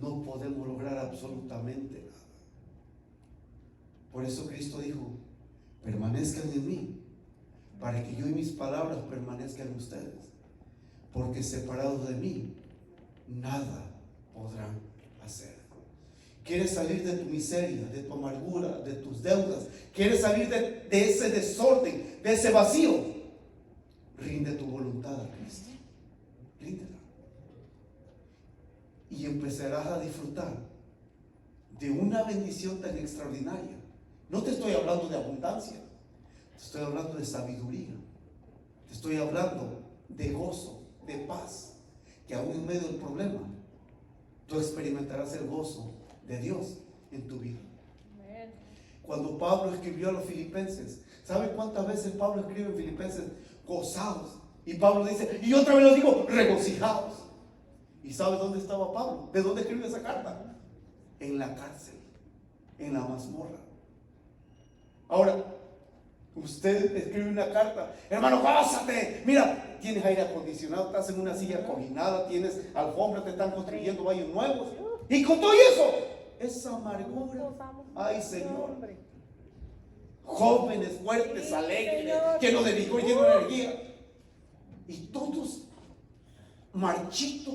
no podemos lograr absolutamente nada. Por eso Cristo dijo: permanezcan en mí, para que yo y mis palabras permanezcan en ustedes, porque separados de mí nada podrán hacer. ¿Quieres salir de tu miseria, de tu amargura, de tus deudas? ¿Quieres salir de ese desorden, de ese vacío? Rinde tu voluntad a Cristo. Ríndela. Y empezarás a disfrutar de una bendición tan extraordinaria. No te estoy hablando de abundancia, te estoy hablando de sabiduría, te estoy hablando de gozo, de paz, que aún en medio del problema tú experimentarás el gozo de Dios en tu vida. Cuando Pablo escribió a los filipenses, ¿sabe cuántas veces Pablo escribe en Filipenses? Gozados. Y Pablo dice, y otra vez lo digo, regocijados. ¿Y sabe dónde estaba Pablo? ¿De dónde escribió esa carta? En la cárcel, en la mazmorra. Ahora, usted escribe una carta: hermano, gózate, mira, tienes aire acondicionado, estás en una silla cojinada, tienes alfombra, te están construyendo baños nuevos, y con todo eso, esa amargura, ay Señor, jóvenes, fuertes, alegres, llenos de vigor, llenos de energía, y todos marchitos.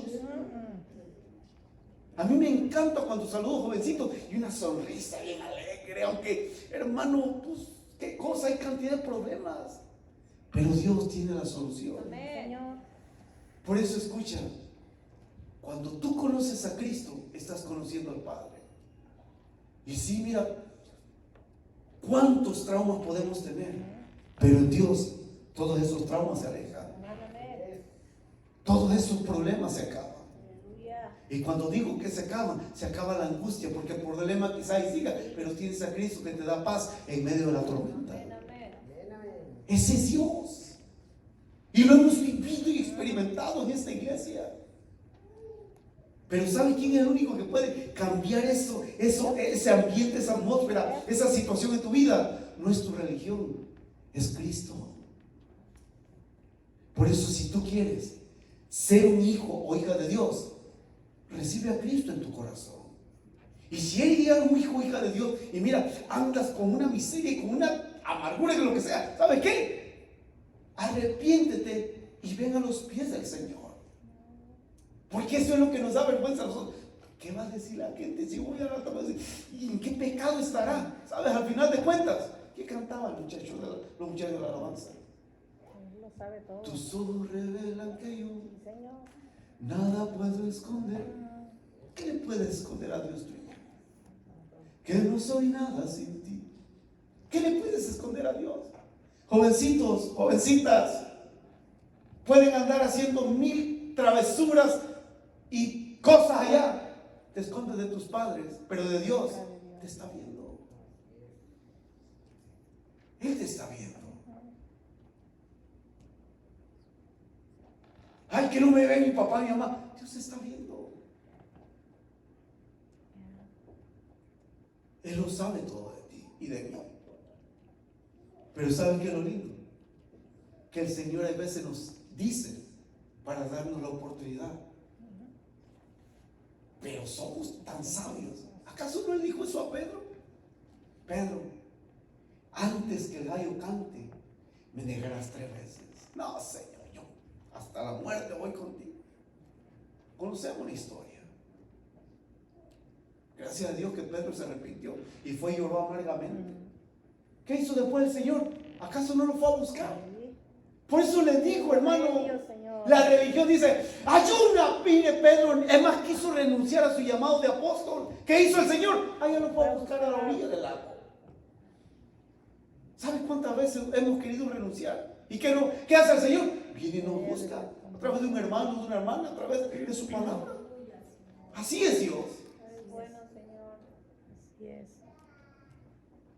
A mí me encanta cuando saludo jovencitos y una sonrisa bien alegre, aunque, hermano, pues qué cosa, hay cantidad de problemas, pero Dios tiene la solución. Amén. Por eso escucha, cuando tú conoces a Cristo, estás conociendo al Padre. Y sí, mira, cuántos traumas podemos tener, pero en Dios todos esos traumas se alejan, todos esos problemas se acaban. Y cuando digo que se acaba la angustia, porque el problema quizás siga, pero tienes a Cristo que te da paz en medio de la tormenta. Ese es Dios, y lo hemos vivido y experimentado en esta iglesia. Pero ¿sabe quién es el único que puede cambiar eso, ese ambiente, esa atmósfera, esa situación en tu vida? No es tu religión, es Cristo. Por eso, si tú quieres ser un hijo o hija de Dios, recibe a Cristo en tu corazón. Y si eres un hijo o hija de Dios y mira, andas con una miseria y con una amargura, de lo que sea, ¿sabes qué? Arrepiéntete y ven a los pies del Señor. Porque eso es lo que nos da vergüenza a nosotros. ¿Qué va a decir la gente si voy a la altar? ¿Y en qué pecado estará? ¿Sabes? Al final de cuentas, ¿qué cantaba los muchachos de la alabanza? Él lo sabe todo. Tus ojos revelan que yo Sí, Señor. nada puedo esconder. ¿Qué le puedes esconder a Dios tuyo? Que no soy nada sin ti. ¿Qué le puedes esconder a Dios? Jovencitos, jovencitas, pueden andar haciendo 1000 travesuras y cosas allá. Te escondes de tus padres, pero de Dios te está viendo. Él te está viendo. Ay, que no me ve mi papá, mi mamá. Dios está viendo. Él lo sabe todo de ti y de mí. Pero ¿saben qué es lo lindo? Que el Señor a veces nos dice para darnos la oportunidad. Pero somos tan sabios. ¿Acaso no le dijo eso a Pedro? Pedro, antes que el gallo cante, me negarás 3 veces. No, Señor, yo hasta la muerte voy contigo. Conocemos la historia. Gracias a Dios que Pedro se arrepintió y fue y lloró amargamente. ¿Qué hizo después el Señor? ¿Acaso no lo fue a buscar? Por eso les digo, hermano, la religión dice, ayuna, pide Pedro. Es más, quiso renunciar a su llamado de apóstol. ¿Qué hizo el Señor? Ya lo fue a buscar a la orilla del lago. ¿Sabes cuántas veces hemos querido renunciar? ¿Y qué hace el Señor? Viene y nos busca a través de un hermano, de una hermana, a través de su palabra. Así es Dios. Bueno, Señor. Así es.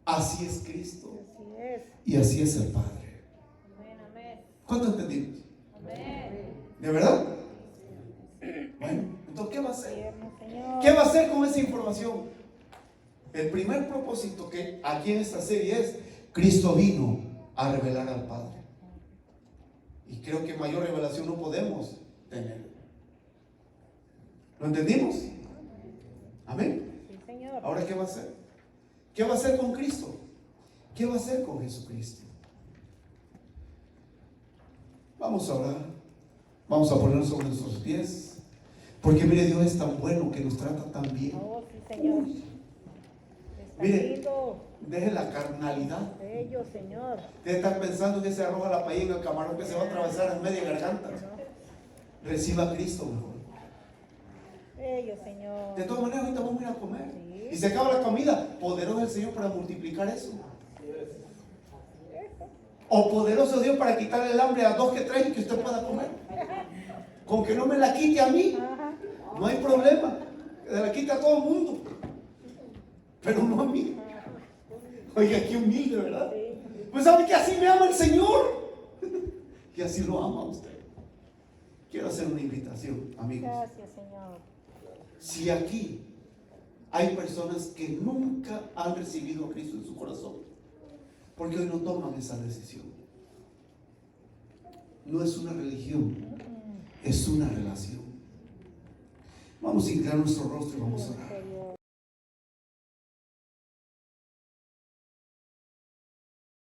Así es Cristo. Así es. Y así es el Padre. Amén, amén. ¿Cuánto entendimos? Amén. ¿De verdad? propósito, ¿qué va a hacer? Gobierno, Señor. ¿Qué va a hacer con esa información? El primer propósito que aquí en esta serie es: Cristo vino a revelar al Padre. Y creo que mayor revelación no podemos tener. ¿Lo entendimos? Amén. Sí, Señor. Ahora, ¿qué va a hacer? ¿Qué va a hacer con Cristo? ¿Qué va a hacer con Jesucristo? Vamos a orar. Vamos a ponernos sobre nuestros pies. Porque mire, Dios es tan bueno que nos trata tan bien. Oh, sí, Señor. Está Mire, lindo. deje la carnalidad. Bello, Señor. Usted está pensando que se arroja la paella en el camarón que se va a atravesar en media garganta. Reciba a Cristo mejor. Bello, Señor. De todas maneras, ahorita vamos a ir a comer. Sí. Y se acaba la comida. Poderoso es el Señor para multiplicar eso. O poderoso Dios para quitarle el hambre a 2 que 3 y que usted pueda comer. Con que no me la quite a mí, Ajá. no hay problema. Se la quita a todo el mundo, pero no a mí. Oiga, qué humilde, ¿verdad? Sí. Pues sabe que así me ama el Señor. Que así lo ama a usted. Quiero hacer una invitación, amigos. Gracias, Señor. Si aquí hay personas que nunca han recibido a Cristo en su corazón, porque hoy no toman esa decisión. No es una religión, es una relación. Vamos a inclinar nuestro rostro y vamos a orar.